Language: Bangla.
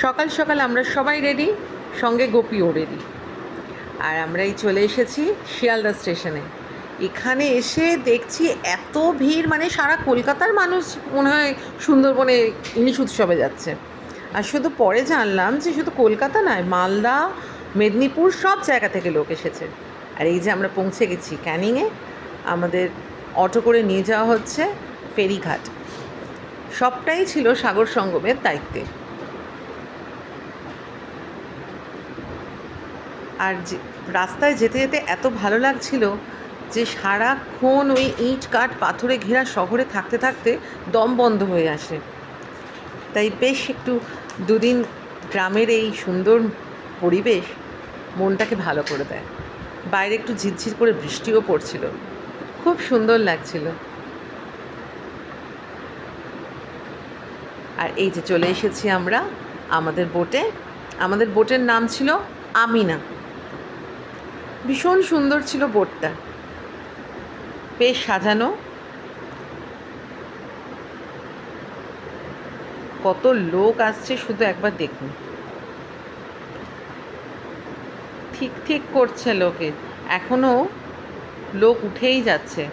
সকাল সকাল আমরা সবাই রেডি, সঙ্গে গোপীও রেডি। আর আমরাই চলে এসেছি শিয়ালদা স্টেশনে। এখানে এসে দেখছি এত ভিড়, মানে সারা কলকাতার মানুষ মনে হয় সুন্দরবনে ইলিশ উৎসবে যাচ্ছে। আর শুধু পরে জানলাম যে শুধু কলকাতা নয়, মালদা, মেদিনীপুর সব জায়গা থেকে লোক এসেছে। আর এই যে আমরা পৌঁছে গেছি ক্যানিংয়ে, আমাদের অটো করে নিয়ে যাওয়া হচ্ছে ফেরিঘাট। সবটাই ছিল সাগর সঙ্গমের দায়িত্বে। আর যে রাস্তায় যেতে যেতে এত ভালো লাগছিল যে সারাক্ষণ ওই ইট কাঠ পাথরে ঘেরা শহরে থাকতে থাকতে দম বন্ধ হয়ে আসে। তাই বেশ একটু দুদিন গ্রামের এই সুন্দর পরিবেশ মনটাকে ভালো করে দেয়। বাইরে একটু ঝিরঝির করে বৃষ্টিও পড়ছিল, খুব সুন্দর লাগছিল। আর এই যে চলে এসেছি আমরা আমাদের বোটে। আমাদের বোটের নাম ছিল আমিনা। ভীষণ সুন্দর ছিল বোটটা, বেশ সাজানো। কত লোক আসছে শুধু একবার দেখুন। ঠিক ঠিক করছে লোকে, এখনও লোক উঠেই যাচ্ছে।